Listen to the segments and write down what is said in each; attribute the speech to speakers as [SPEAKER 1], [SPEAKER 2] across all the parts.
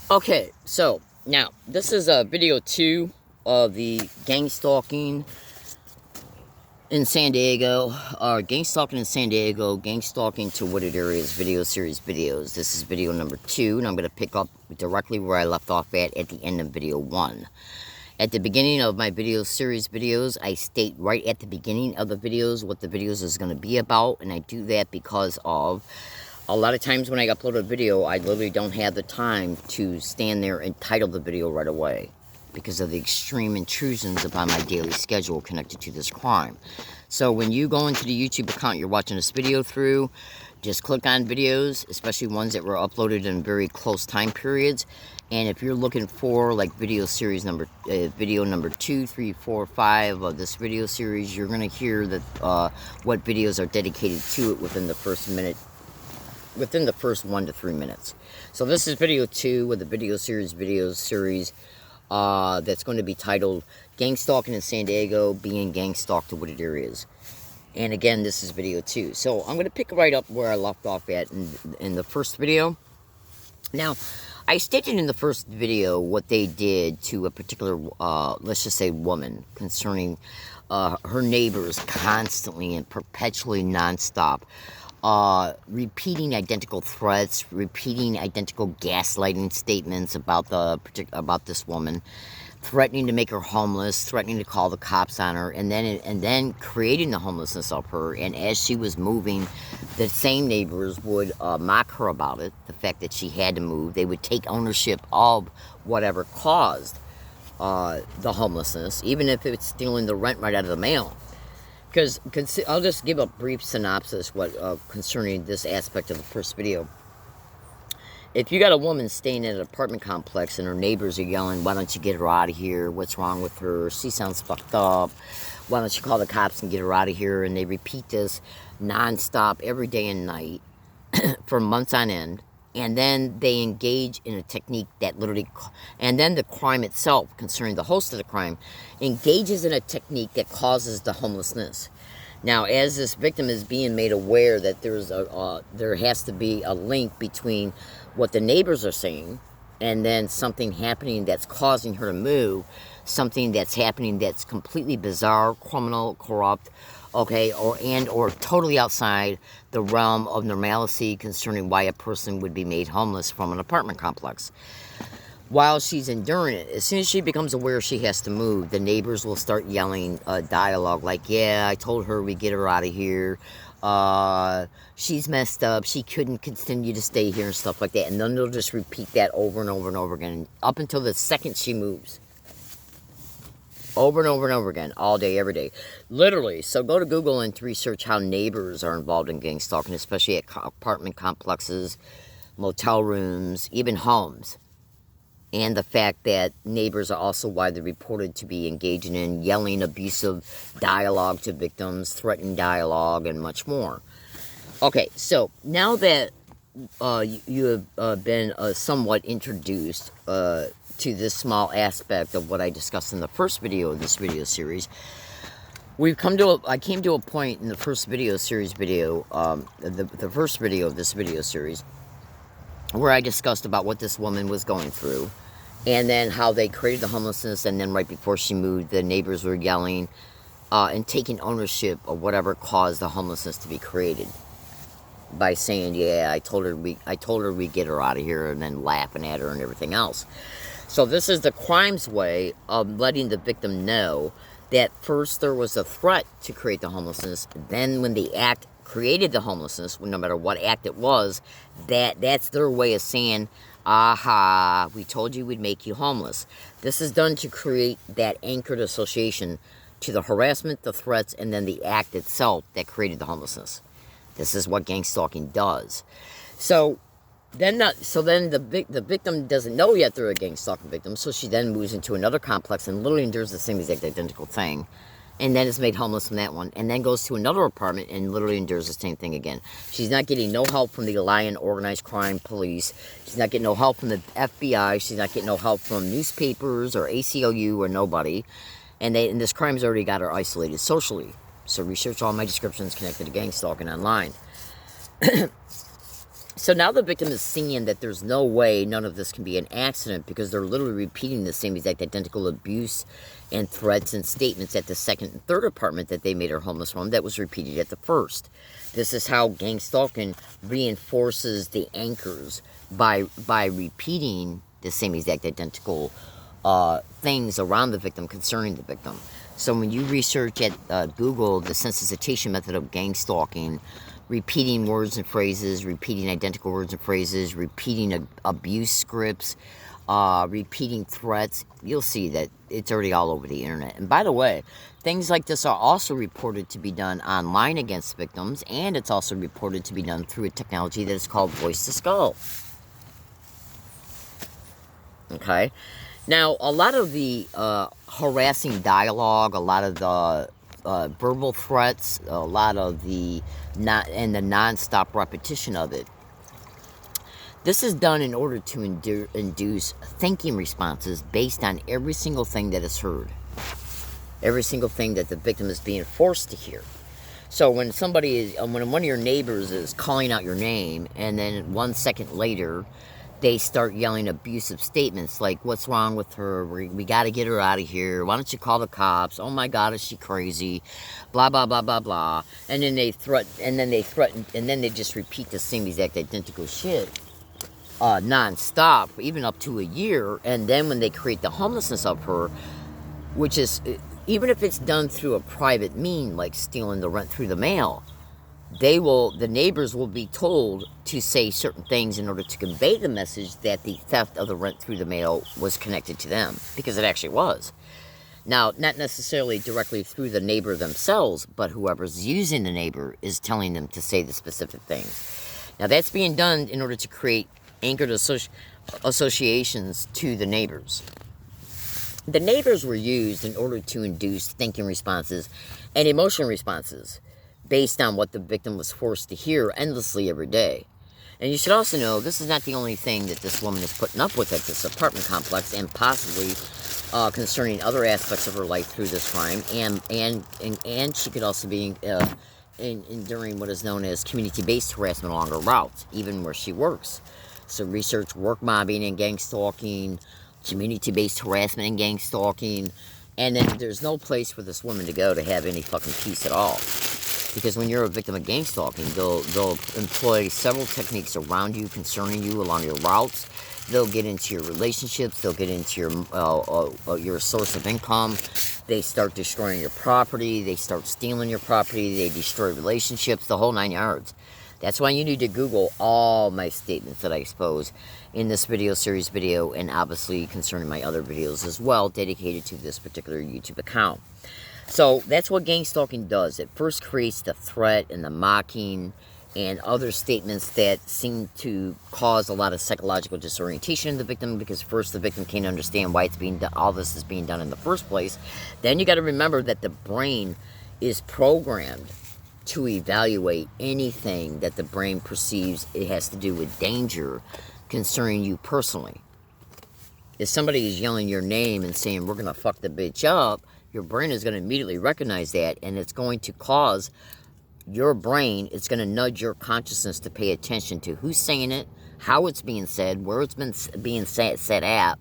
[SPEAKER 1] Okay, so now this is video 2 of the gang stalking in San Diego, gang stalking in San Diego, gang stalking to wooded areas video series videos. This is video number 2, and I'm going to pick up directly where I left off at the end of video 1. At the beginning of my video series videos, I state right at the beginning of the videos what the videos is going to be about, and I do that because of a lot of times when I upload a video, I literally don't have the time to stand there and title the video right away because of the extreme intrusions upon my daily schedule connected to this crime. So when you go into the YouTube account you're watching this video through, just click on videos, especially ones that were uploaded in very close time periods. And if you're looking for like video number 2, 3, 4, 5 of this video series, you're going to hear that what videos are dedicated to it within the first 1 to 3 minutes. So this is video 2 of the video series that's going to be titled Gang Stalking in San Diego, Being Gang Stalked to Wooded Areas. And again, this is video 2. So I'm going to pick right up where I left off at in the first video. Now, I stated in the first video what they did to a particular, let's just say, woman, concerning her neighbors constantly and perpetually nonstop, repeating identical threats, repeating identical gaslighting statements about this woman, threatening to make her homeless, threatening to call the cops on her, and then creating the homelessness of her. And as she was moving, the same neighbors would mock her about it, the fact that she had to move. They would take ownership of whatever caused the homelessness, even if it's stealing the rent right out of the mail. Because I'll just give a brief synopsis concerning this aspect of the first video. If you got a woman staying in an apartment complex and her neighbors are yelling, "Why don't you get her out of here? What's wrong with her? She sounds fucked up. Why don't you call the cops and get her out of here?" And they repeat this nonstop every day and night for months on end. And then they engage in a technique that literally, and then the crime itself, concerning the host of the crime, engages in a technique that causes the homelessness. Now, as this victim is being made aware that there has to be a link between what the neighbors are saying and then something happening that's causing her to move, something that's happening that's completely bizarre, criminal, corrupt, okay, or totally outside the realm of normalcy concerning why a person would be made homeless from an apartment complex. While she's enduring it, as soon as she becomes aware she has to move, the neighbors will start yelling dialogue like, "Yeah, I told her we'd get her out of here. She's messed up. She couldn't continue to stay here," and stuff like that. And then they'll just repeat that over and over and over again up until the second she moves. Over and over and over again, all day, every day. Literally. So go to Google and research how neighbors are involved in gang stalking, especially at apartment complexes, motel rooms, even homes. And the fact that neighbors are also widely reported to be engaging in yelling, abusive dialogue to victims, threatening dialogue, and much more. Okay, so now that you have been somewhat introduced to this small aspect of what I discussed in the first video of this video series, I came to a point in the first video series the first video of this video series, where I discussed about what this woman was going through, and then how they created the homelessness, and then right before she moved, the neighbors were yelling and taking ownership of whatever caused the homelessness to be created by saying, "Yeah, I told her we'd get her out of here," and then laughing at her and everything else. So this is the crime's way of letting the victim know that first there was a threat to create the homelessness, then when the act created the homelessness, no matter what act it was, that's their way of saying, "Aha, we told you we'd make you homeless." This is done to create that anchored association to the harassment, the threats, and then the act itself that created the homelessness. This is what gang stalking does. So then the victim doesn't know yet they're a gang stalking victim, so she then moves into another complex and literally endures the same exact identical thing, and then is made homeless from that one, and then goes to another apartment and literally endures the same thing again. She's not getting no help from the Lion Organized Crime Police. She's not getting no help from the FBI. She's not getting no help from newspapers or ACLU or nobody. And this crime's already got her isolated socially. So research all my descriptions connected to gang stalking online. So now the victim is seeing that there's no way none of this can be an accident, because they're literally repeating the same exact identical abuse and threats and statements at the second and third apartment that they made her homeless from that was repeated at the first. This is how gang stalking reinforces the anchors by repeating the same exact identical things around the victim concerning the victim. So when you research at Google the sensitization method of gang stalking, repeating words and phrases, repeating identical words and phrases, repeating abuse scripts, repeating threats, you'll see that it's already all over the internet. And by the way, things like this are also reported to be done online against victims, and it's also reported to be done through a technology that is called voice to skull. Okay? Now, a lot of the harassing dialogue, a lot of the verbal threats, a lot of the non-stop repetition of it, this is done in order to induce thinking responses based on every single thing that is heard, every single thing that the victim is being forced to hear. So when when one of your neighbors is calling out your name, and then 1 second later they start yelling abusive statements like, "What's wrong with her? We got to get her out of here. Why don't you call the cops? Oh my God, is she crazy? Blah, blah, blah, blah, blah." And then they threaten, and then they just repeat the same exact identical shit non-stop, even up to a year. And then when they create the homelessness of her, which is, even if it's done through a private mean, like stealing the rent through the mail, the neighbors will be told to say certain things in order to convey the message that the theft of the rent through the mail was connected to them, because it actually was. Now, not necessarily directly through the neighbor themselves, but whoever's using the neighbor is telling them to say the specific things. Now, that's being done in order to create anchored associations to the neighbors. The neighbors were used in order to induce thinking responses and emotional responses based on what the victim was forced to hear endlessly every day. And you should also know, this is not the only thing that this woman is putting up with at this apartment complex, and possibly concerning other aspects of her life through this crime. And she could also be enduring what is known as community-based harassment along her routes, even where she works. So research work mobbing and gang stalking, community-based harassment and gang stalking, and then there's no place for this woman to go to have any fucking peace at all. Because when you're a victim of gang stalking, they'll employ several techniques around you, concerning you, along your routes. They'll get into your relationships. They'll get into your source of income. They start destroying your property. They start stealing your property. They destroy relationships, the whole 9 yards. That's why you need to Google all my statements that I expose in this series video, and obviously concerning my other videos as well, dedicated to this particular YouTube account. So that's what gang stalking does. It first creates the threat and the mocking and other statements that seem to cause a lot of psychological disorientation in the victim, because first the victim can't understand why it's being done, all this is being done in the first place. Then you got to remember that the brain is programmed to evaluate anything that the brain perceives it has to do with danger concerning you personally. If somebody is yelling your name and saying, "We're going to fuck the bitch up," your brain is going to immediately recognize that, and it's going to cause your brain, it's going to nudge your consciousness to pay attention to who's saying it, how it's being said, where it's being said at,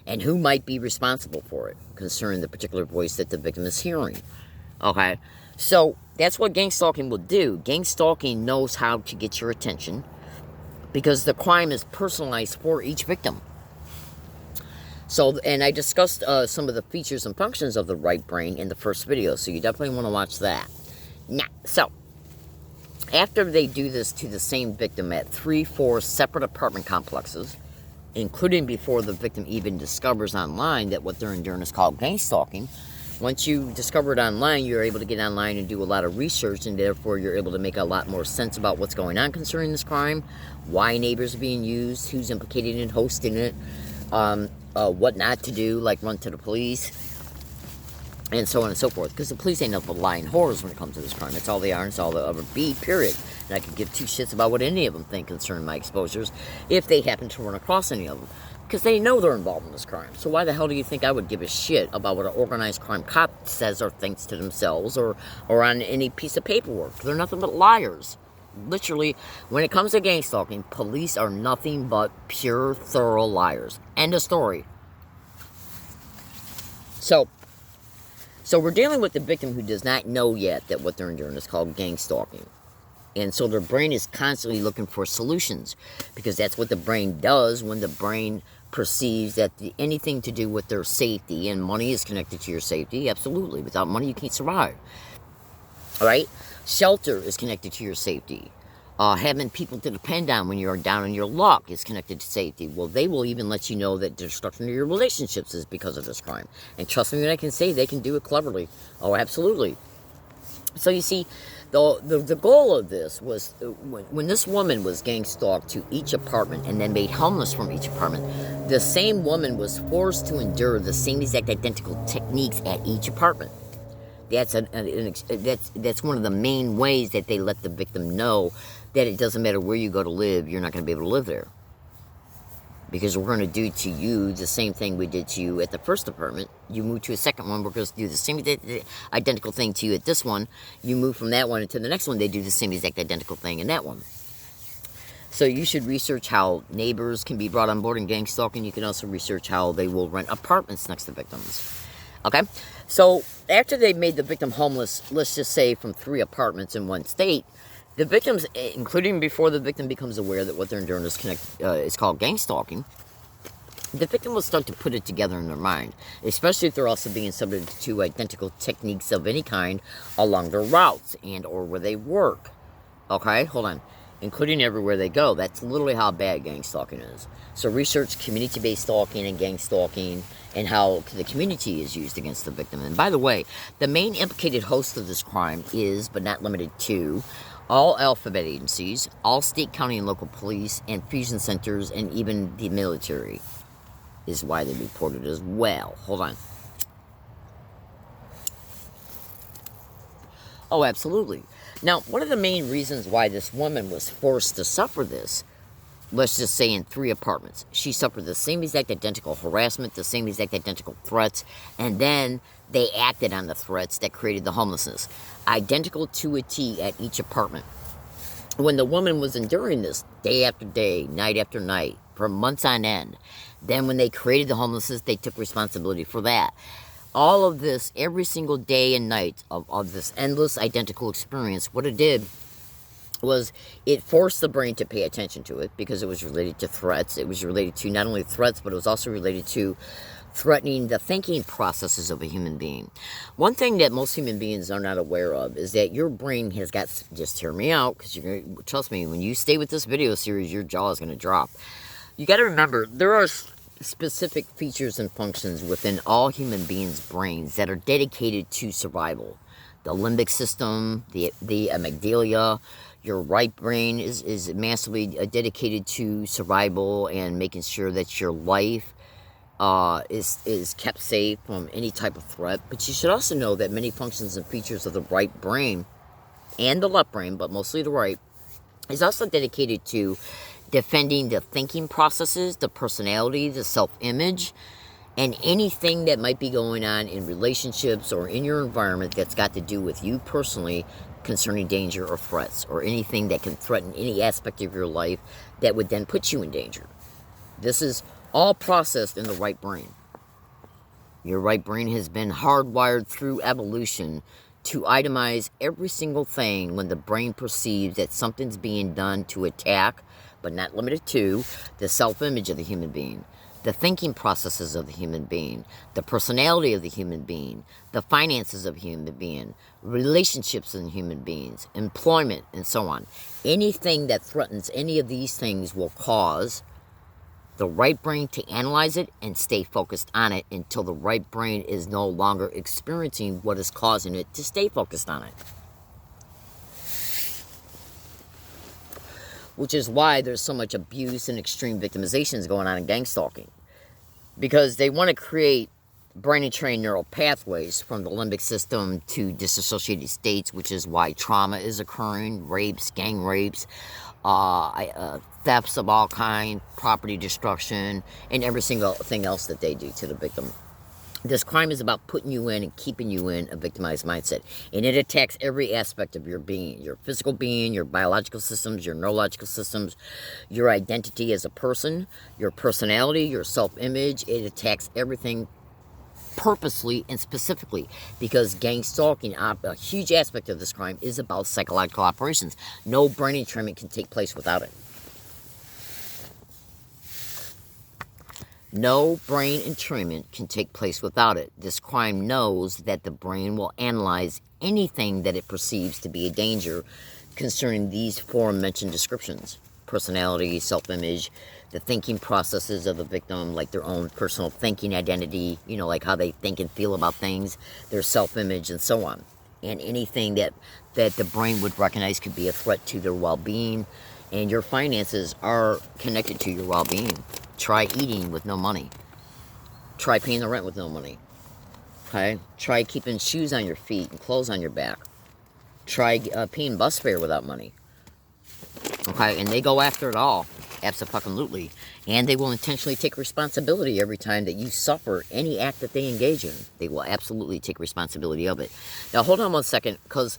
[SPEAKER 1] and who might be responsible for it, concerning the particular voice that the victim is hearing. Okay? So, that's what gang stalking will do. Gang stalking knows how to get your attention, because the crime is personalized for each victim. So, and I discussed some of the features and functions of the right brain in the first video, so you definitely want to watch that. Now, so, after they do this to the same victim at 3-4 separate apartment complexes, including before the victim even discovers online that what they're enduring is called gang stalking, once you discover it online, you're able to get online and do a lot of research, and therefore you're able to make a lot more sense about what's going on concerning this crime, why neighbors are being used, who's implicated in hosting it, what not to do, like run to the police, and so on and so forth. Because the police ain't nothing but lying whores when it comes to this crime. That's all they are, and it's all they'll ever be, period. And I could give two shits about what any of them think concerning my exposures, if they happen to run across any of them. Because they know they're involved in this crime. So why the hell do you think I would give a shit about what an organized crime cop says or thinks to themselves, or on any piece of paperwork? They're nothing but liars. Literally, when it comes to gang stalking, police are nothing but pure, thorough liars. End of story. So we're dealing with the victim who does not know yet that what they're enduring is called gang stalking. And so their brain is constantly looking for solutions, because that's what the brain does when the brain perceives that anything to do with their safety, and money is connected to your safety, absolutely. Without money, you can't survive. All right? Shelter is connected to your safety. Having people to depend on when you're down on your luck is connected to safety. Well, they will even let you know that destruction of your relationships is because of this crime. And trust me when I can say they can do it cleverly. Oh, absolutely. So you see, the goal of this was, when this woman was gang stalked to each apartment and then made homeless from each apartment, the same woman was forced to endure the same exact identical techniques at each apartment. That's that's one of the main ways that they let the victim know that it doesn't matter where you go to live, you're not going to be able to live there. Because we're going to do to you the same thing we did to you at the first apartment. You move to a second one, we're going to do the same identical thing to you at this one. You move from that one to the next one, they do the same exact identical thing in that one. So you should research how neighbors can be brought on board in gang stalking. You can also research how they will rent apartments next to victims. Okay? So after they made the victim homeless, let's just say from 3 apartments in one state, the victims, including before the victim becomes aware that what they're enduring is called gang stalking, the victim will start to put it together in their mind, especially if they're also being subject to identical techniques of any kind along their routes and or where they work. Okay, hold on. Including everywhere they go. That's literally how bad gang stalking is. So research community-based stalking and gang stalking and how the community is used against the victim. And by the way, the main implicated host of this crime is, but not limited to, all alphabet agencies, all state, county, and local police, and fusion centers, and even the military is why they reported as well. Hold on. Oh, absolutely. Now, one of the main reasons why this woman was forced to suffer this, let's just say in 3 apartments, she suffered the same exact identical harassment, the same exact identical threats, and then they acted on the threats that created the homelessness. Identical to a T at each apartment. When the woman was enduring this day after day, night after night, for months on end, then when they created the homelessness, they took responsibility for that. All of this, every single day and night of this endless identical experience, what it did was it forced the brain to pay attention to it, because it was related to threats. It was related to not only threats, but it was also related to threatening the thinking processes of a human being. One thing that most human beings are not aware of is that your brain has got, just hear me out, because you're going to, trust me, when you stay with this video series, your jaw is going to drop. You got to remember, there are specific features and functions within all human beings' brains that are dedicated to survival. The limbic system, the amygdala, your right brain is massively dedicated to survival and making sure that your life is kept safe from any type of threat. But you should also know that many functions and features of the right brain and the left brain, but mostly the right, is also dedicated to defending the thinking processes, the personality, the self-image, and anything that might be going on in relationships or in your environment that's got to do with you personally concerning danger or threats, or anything that can threaten any aspect of your life that would then put you in danger. This is all processed in the right brain. Your right brain has been hardwired through evolution to itemize every single thing when the brain perceives that something's being done to attack, but not limited to, the self-image of the human being, the thinking processes of the human being, the personality of the human being, the finances of the human being, relationships in human beings, employment, and so on. Anything that threatens any of these things will cause the right brain to analyze it and stay focused on it until the right brain is no longer experiencing what is causing it to stay focused on it. Which is why there's so much abuse and extreme victimizations going on in gang stalking. Because they want to create brain and trained neural pathways from the limbic system to disassociated states, which is why trauma is occurring, rapes, gang rapes, thefts of all kinds, property destruction, and every single thing else that they do to the victim. This crime is about putting you in and keeping you in a victimized mindset. And it attacks every aspect of your being, your physical being, your biological systems, your neurological systems, your identity as a person, your personality, your self-image. It attacks everything purposely and specifically, because gang stalking, a huge aspect of this crime, is about psychological operations. No brain entrainment can take place without it. No brain entrainment can take place without it. This crime knows that the brain will analyze anything that it perceives to be a danger concerning these aforementioned descriptions: personality, self-image, the thinking processes of the victim, like their own personal thinking identity, like how they think and feel about things, their self-image, and so on. And anything that the brain would recognize could be a threat to their well-being. And your finances are connected to your well-being. Try eating with no money. Try paying the rent with no money. Okay? Try keeping shoes on your feet and clothes on your back. Try paying bus fare without money. Okay? And they go after it all. Abso-fucking-lutely. And they will intentionally take responsibility every time that you suffer any act that they engage in. They will absolutely take responsibility of it. Now, hold on one second, because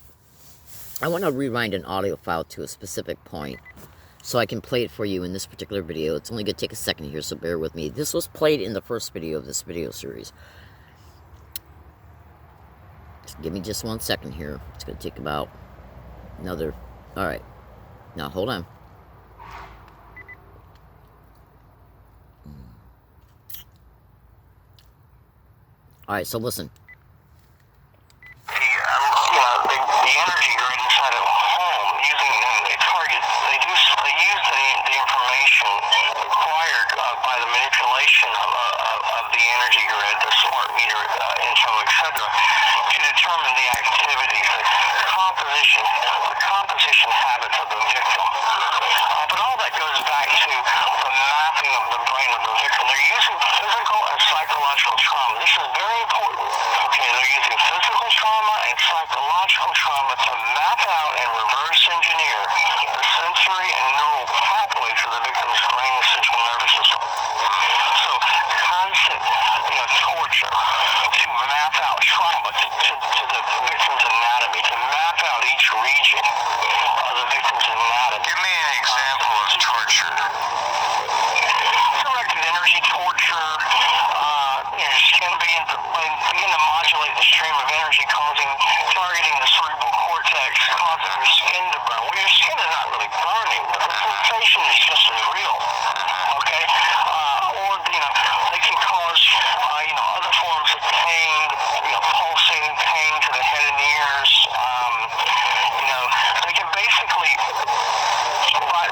[SPEAKER 1] I want to rewind an audio file to a specific point, so I can play it for you in this particular video. It's only going to take a second here, so bear with me. This was played in the first video of this video series. Just give me just 1 second here. It's going to take about another... Alright. Now, hold on. Alright, so listen.
[SPEAKER 2] The energy grid inside of a home, using a target, they use the information acquired by the manipulation of the energy grid, the smart meter info, etc., to determine the activities, the composition habits of the victim. But all that goes back to the mapping of the brain of the victim. They're using physical and psychological trauma. This is very important. Okay, they're using physical trauma and psychological trauma to map out and reverse engineer the sensory and neural pathways of the victim's brain and central nervous system. So constant, torture to map out trauma to the victim's anatomy, to map out each region of the victim's anatomy.
[SPEAKER 3] Give me an example of torture.
[SPEAKER 2] Directed energy torture, can begin to modulate the stream of energy, targeting the cerebral cortex, causing your skin to burn. Well, your skin is not really burning, but the sensation is just as real. Okay? Or, they can cause, other forms of pain, pulsating pain to the head and ears. They can basically, by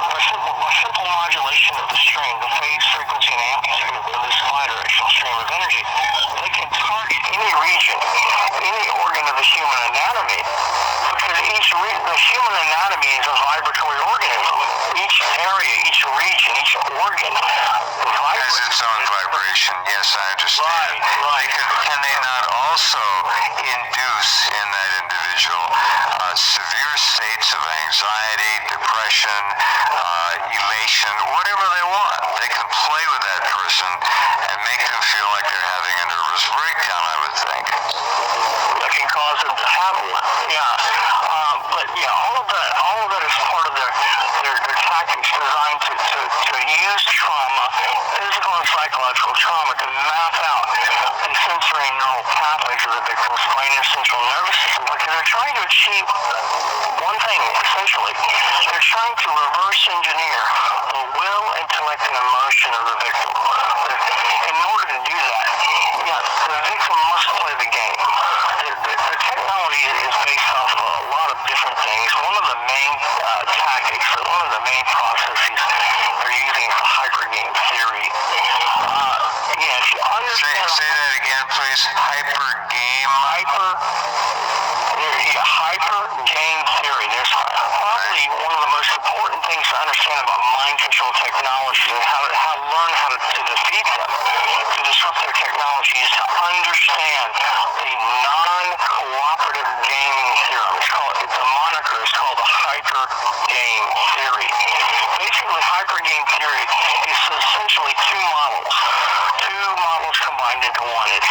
[SPEAKER 2] simple modulation of the stream, the phase, frequency, and amplitude of this bidirectional stream of energy, they can target any region, any organ of the human anatomy, because the human anatomy is a vibratory organism. Each area, each region, each organ
[SPEAKER 3] has its own vibration. Yes, I understand.
[SPEAKER 2] Right.
[SPEAKER 3] Can they not also induce in that individual severe states of anxiety, depression, elation, whatever they want? They can play with that person and make them feel like they're having a nervous breakdown, I would think.
[SPEAKER 2] That can cause them to have one. All of that is part of their tactics designed to use trauma, physical and psychological trauma, to map out the sensory and neural pathways of the victim's brain and central nervous system, because they're trying to achieve one thing, essentially. They're trying to reverse engineer the will, intellect, and emotion of the victim. In order to do that, the victim must play the game. The technology is based off of a lot of different things. One of the main tactics, one of the main processes they're using is the hypergame theory. If you understand...
[SPEAKER 3] Say that again, please. Hypergame?
[SPEAKER 2] Hypergame theory. There's probably one of the most important things to understand about mind control technology and how to learn how to defeat them, to disrupt their technology, is to understand the non-cooperative gaming theorem. The moniker is called the hypergame theory. Basically, hypergame theory is essentially two models combined into one. It's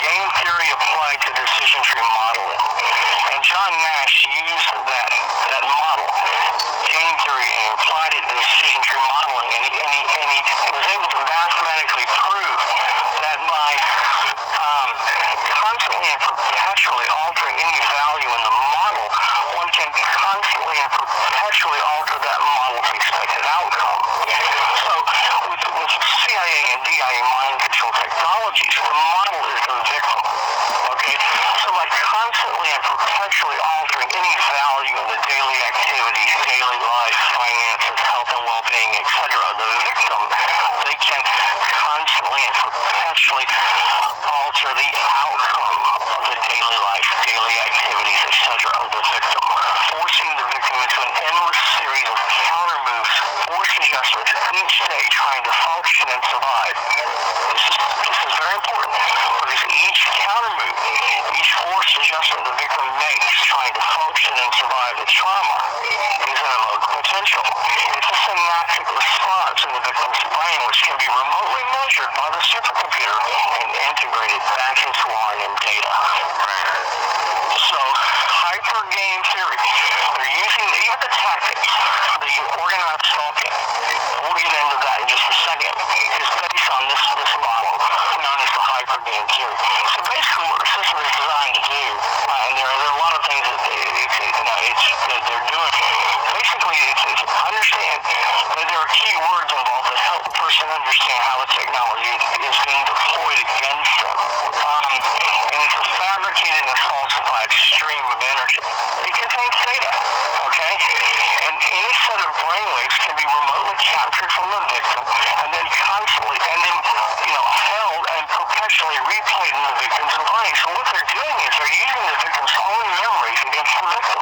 [SPEAKER 2] game theory applied to decision tree modeling. And John Nash used that model, game theory, and applied it to decision tree modeling, and he was able to mathematically prove that by constantly and perpetually altering any value in the model, one can constantly and perpetually alter that model's expected outcome. So with CIA and DIA mind control technologies, the model is the victim. Okay? So by constantly and perpetually altering any value in the daily activities, daily life, finances, health and well-being, etc., the victim, they can constantly and perpetually alter the outcome of the daily life, daily activities, etc. of the victim, forcing the victim into an endless series of counter moves, forced adjustments, each day trying to function and survive. This is very important, because each counter move, each forced adjustment the victim makes trying to function and survive the trauma is an evoked potential. It's a synaptic response in the victim's brain, which can be remotely measured by the supercomputer and integrated back into RNN data. So, hyper game theory, they're using even the tactics, the organized stalking, we'll get into that in just a second, is based on this model known as the hyper game theory. So basically what the system is designed to do, and there are a lot of things that they're doing, basically it's understand that there are key words involved that help the person understand how the technology is being deployed against them. And it's a fabricated and falsified stream of energy. It contains data, okay? And any set of brainwaves can be remotely captured from the victim and then constantly, held and perpetually replayed in the victim's brain. So what they're doing is they're using the victim's own memories against the victim.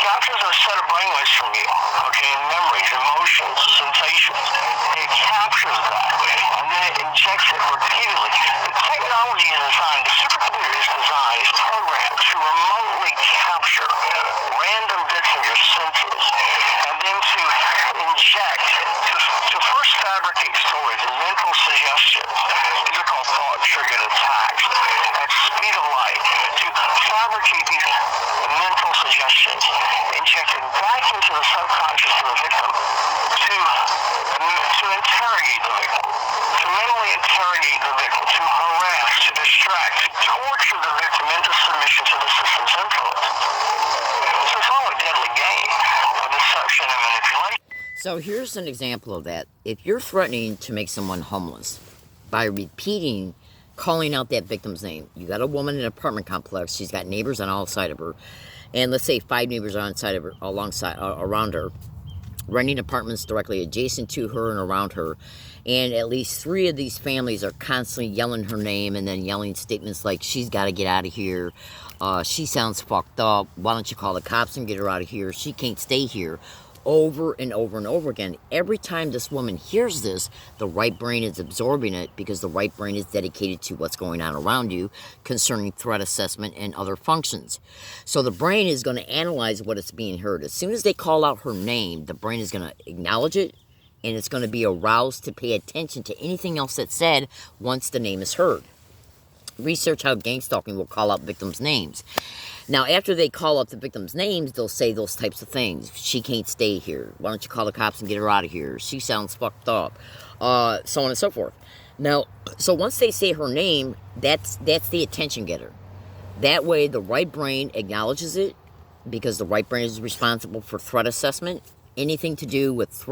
[SPEAKER 2] Captures a set of brainwaves from you, okay, memories, emotions, sensations. It captures that, and then it injects it repeatedly. The technology is designed, the supercomputer is designed, is programmed to remotely capture random bits of your senses, and then to inject, to first fabricate stories and mental suggestions. These are called thought-triggered attacks at speed of light, to fabricate these mental suggestions, injected back into the subconscious of the victim, to interrogate the victim, to mentally interrogate the victim, to harass, to distract, to torture the victim into submission to the system's influence. So it's all a deadly game of deception and manipulation.
[SPEAKER 1] So here's an example of that. If you're threatening to make someone homeless by repeating, calling out that victim's name. You got a woman in an apartment complex. She's got neighbors on all sides of her. And let's say 5 neighbors are around her, renting apartments directly adjacent to her and around her. And at least 3 of these families are constantly yelling her name and then yelling statements like, she's got to get out of here. She sounds fucked up. Why don't you call the cops and get her out of here? She can't stay here. Over and over and over again. Every time this woman hears this, the right brain is absorbing it because the right brain is dedicated to what's going on around you concerning threat assessment and other functions. So the brain is going to analyze what is being heard. As soon as they call out her name, the brain is going to acknowledge it, and it's going to be aroused to pay attention to anything else that's said once the name is heard. Research how gang stalking will call out victims' names. Now, after they call out the victims' names, they'll say those types of things. She can't stay here. Why don't you call the cops and get her out of here? She sounds fucked up. So on and so forth. Now, so once they say her name, that's the attention getter. That way, the right brain acknowledges it because the right brain is responsible for threat assessment. Anything to do with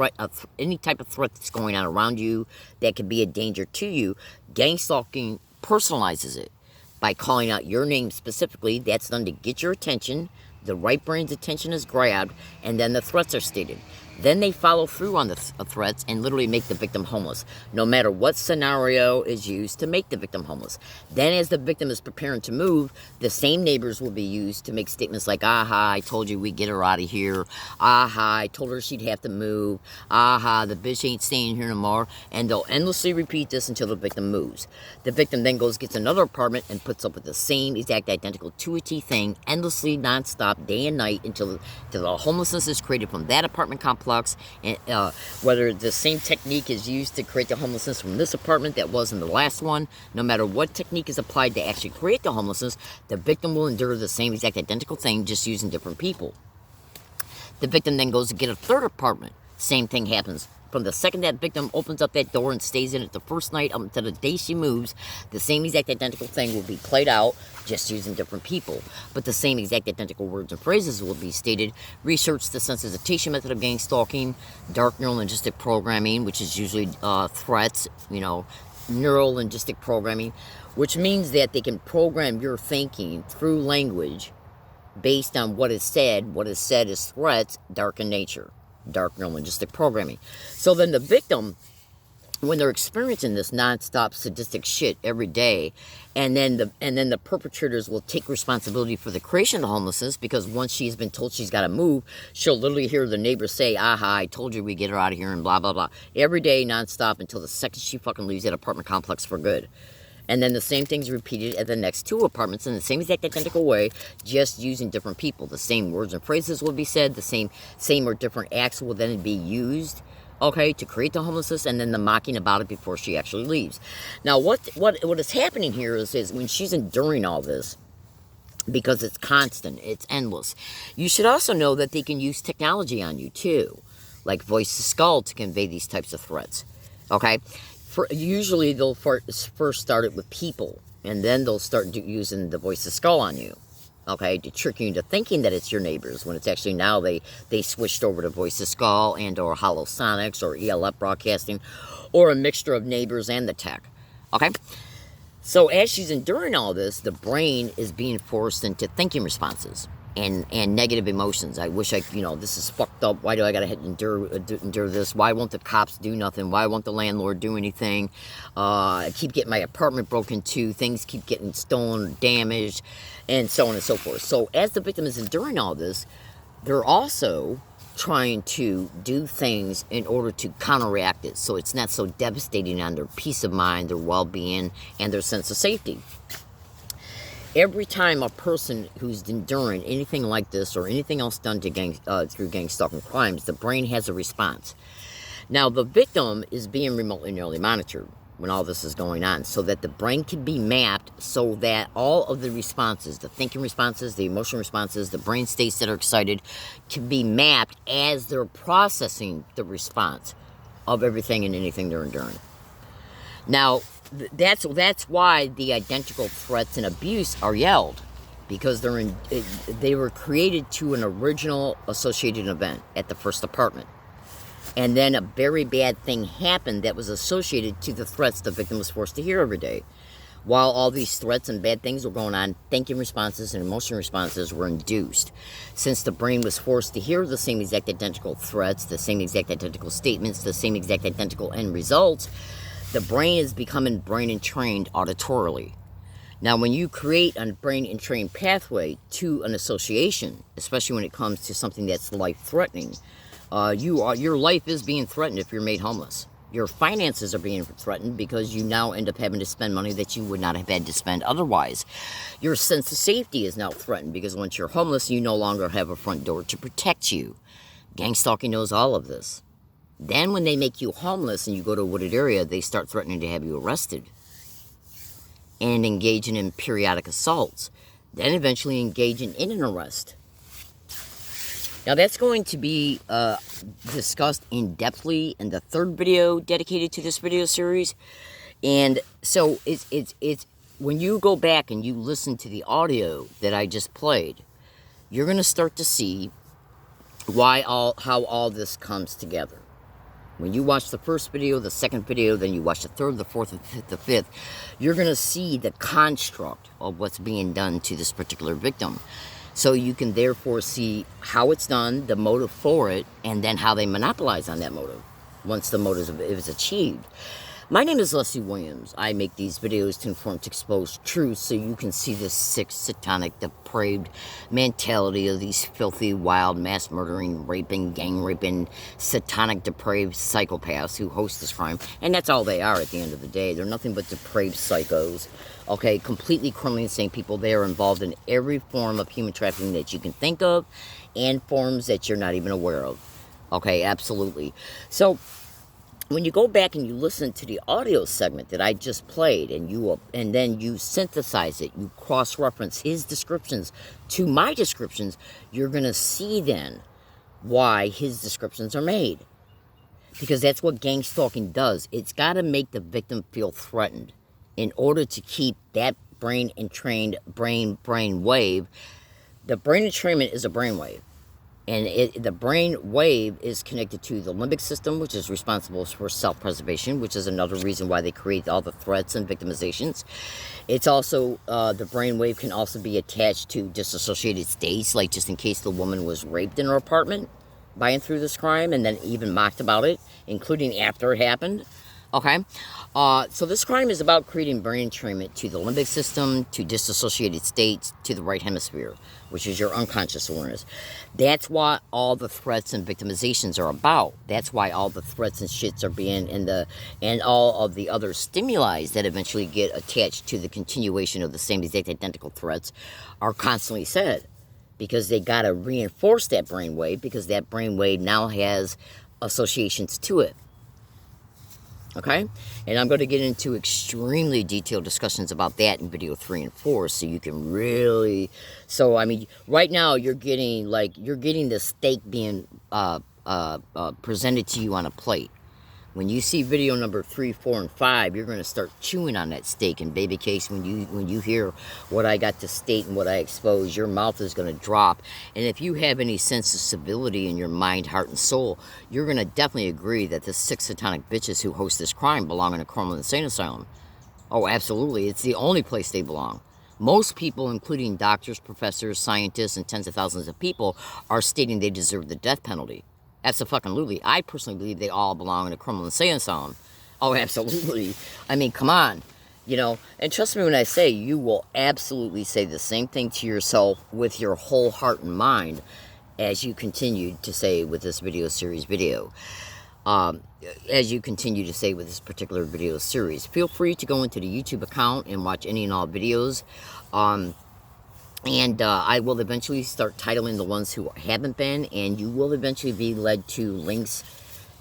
[SPEAKER 1] any type of threat that's going on around you that could be a danger to you, gang stalking personalizes it by calling out your name specifically. That's done to get your attention. The right brain's attention is grabbed, and then the threats are stated. Then they follow through on the threats and literally make the victim homeless, no matter what scenario is used to make the victim homeless. Then as the victim is preparing to move, the same neighbors will be used to make statements like, aha, I told you we'd get her out of here. Aha, I told her she'd have to move. Aha, the bitch ain't staying here no more. And they'll endlessly repeat this until the victim moves. The victim then gets another apartment and puts up with the same exact identical to-a-T thing, endlessly, nonstop, day and night, until the homelessness is created from that apartment complex complex, and whether the same technique is used to create the homelessness from this apartment that was in the last one, no matter what technique is applied to actually create the homelessness, the victim will endure the same exact identical thing, just using different people. The victim then goes to get a third apartment. Same thing happens. From the second that victim opens up that door and stays in it the first night up until the day she moves, the same exact identical thing will be played out, just using different people. But the same exact identical words and phrases will be stated. Research the sensitization method of gang stalking, dark neurolinguistic programming, which is usually threats, neurolinguistic programming, which means that they can program your thinking through language based on what is said. What is said is threats, dark in nature. Dark neurolinguistic programming. So then the victim, when they're experiencing this nonstop sadistic shit every day, and then the perpetrators will take responsibility for the creation of the homelessness, because once she's been told she's got to move, she'll literally hear the neighbors say, "Aha, I told you we get her out of here," and blah blah blah, every day nonstop until the second she fucking leaves that apartment complex for good. And then the same thing's repeated at the next two apartments in the same exact identical way, just using different people. The same words and phrases will be said, the same or different acts will then be used, okay, to create the homelessness, and then the mocking about it before she actually leaves. Now, what is happening here is when she's enduring all this, because it's constant, it's endless, you should also know that they can use technology on you too, like voice to skull, to convey these types of threats, okay? Usually they'll first start it with people, and then they'll start using the voice of skull on you, okay, to trick you into thinking that it's your neighbors, when it's actually now they switched over to voice of skull and or holosonics or ELF broadcasting, or a mixture of neighbors and the tech, okay? So as she's enduring all this, the brain is being forced into thinking responses and negative emotions. I wish this is fucked up. Why do I gotta endure this? Why won't the cops do nothing? Why won't the landlord do anything? I keep getting my apartment broken into. Things keep getting stolen or damaged, and so on and so forth. So as the victim is enduring all this, they're also trying to do things in order to counteract it, so it's not so devastating on their peace of mind, their well-being, and their sense of safety. Every time a person who's enduring anything like this or anything else done to through gang stalking crimes, the brain has a response. Now, the victim is being remotely neurally monitored when all this is going on, so that the brain can be mapped so that all of the responses, the thinking responses, the emotional responses, the brain states that are excited, can be mapped as they're processing the response of everything and anything they're enduring. Now, that's why the identical threats and abuse are yelled, because they were created to an original associated event at the first apartment, and then a very bad thing happened that was associated to the threats the victim was forced to hear every day. While all these threats and bad things were going on, thinking responses and emotional responses were induced. Since the brain was forced to hear the same exact identical threats, the same exact identical statements, the same exact identical end results, the brain is becoming brain entrained auditorily. Now, when you create a brain entrained pathway to an association, especially when it comes to something that's life-threatening, your life is being threatened if you're made homeless. Your finances are being threatened because you now end up having to spend money that you would not have had to spend otherwise. Your sense of safety is now threatened because once you're homeless, you no longer have a front door to protect you. Gang stalking knows all of this. Then when they make you homeless and you go to a wooded area, they start threatening to have you arrested and engaging in periodic assaults. Then eventually engaging in an arrest. Now that's going to be discussed in-depthly in the third video dedicated to this video series. And so it's when you go back and you listen to the audio that I just played, you're going to start to see how all this comes together. When you watch the first video, the second video, then you watch the third, the fourth, the fifth, you're going to see the construct of what's being done to this particular victim. So you can therefore see how it's done, the motive for it, and then how they monopolize on that motive once the motive is achieved. My name is Leslie Williams. I make these videos to inform, to expose truth, so you can see this sick, satanic, depraved mentality of these filthy, wild, mass-murdering, raping, gang-raping, satanic, depraved psychopaths who host this crime. And that's all they are at the end of the day. They're nothing but depraved psychos, okay? Completely criminally insane people. They are involved in every form of human trafficking that you can think of, and forms that you're not even aware of. Okay, absolutely. So when you go back and you listen to the audio segment that I just played, and then you synthesize it, you cross-reference his descriptions to my descriptions, you're gonna see then why his descriptions are made. Because that's what gang stalking does. It's got to make the victim feel threatened in order to keep that brain entrained brain wave. The brain entrainment is a brain wave. And the brain wave is connected to the limbic system, which is responsible for self-preservation, which is another reason why they create all the threats and victimizations. It's also, the brain wave can also be attached to disassociated states, like just in case the woman was raped in her apartment by and through this crime, and then even mocked about it, including after it happened. Okay? So this crime is about creating brain entrainment to the limbic system, to disassociated states, to the right hemisphere, which is your unconscious awareness. That's what all the threats and victimizations are about. That's why all the threats and shits are being, and all of the other stimuli that eventually get attached to the continuation of the same exact identical threats are constantly said. Because they got to reinforce that brainwave, because that brainwave now has associations to it. Okay? And I'm going to get into extremely detailed discussions about that in video 3 and 4, so you can really... So, I mean, right now you're getting the steak being presented to you on a plate. When you see video number 3, 4, and 5, you're going to start chewing on that steak. And baby case, when you hear what I got to state and what I expose, your mouth is going to drop. And if you have any sense of civility in your mind, heart, and soul, you're going to definitely agree that the 6 satanic bitches who host this crime belong in a criminal insane asylum. Oh, absolutely. It's the only place they belong. Most people, including doctors, professors, scientists, and tens of thousands of people, are stating they deserve the death penalty. Absolutely. I personally believe they all belong in a criminal insane asylum. Oh, absolutely. I mean, come on. You know, and trust me when I say you will absolutely say the same thing to yourself with your whole heart and mind as you continue to say with this video series as you continue to say with this particular video series. Feel free to go into the YouTube account and watch any and all videos. And I will eventually start titling the ones who haven't been, and you will eventually be led to links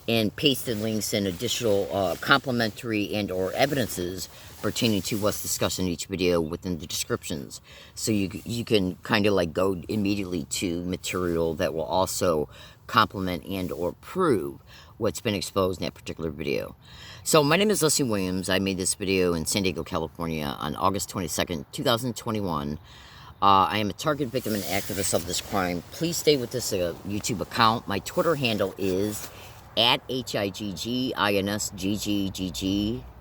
[SPEAKER 1] and pasted links and additional complimentary and or evidences pertaining to what's discussed in each video within the descriptions. So you can kind of like go immediately to material that will also complement and or prove what's been exposed in that particular video. So my name is Leslie Williams. I made this video in San Diego, California on August 22nd, 2021. I am a target victim and activist of this crime. Please stay with this YouTube account. My Twitter handle is @HIGGINSGGGG.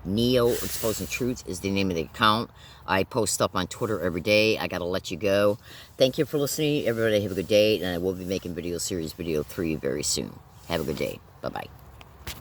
[SPEAKER 1] Neo Exposing Truth is the name of the account. I post stuff on Twitter every day. I gotta let you go. Thank you for listening. Everybody have a good day, and I will be making video series video 3 very soon. Have a good day. Bye-bye.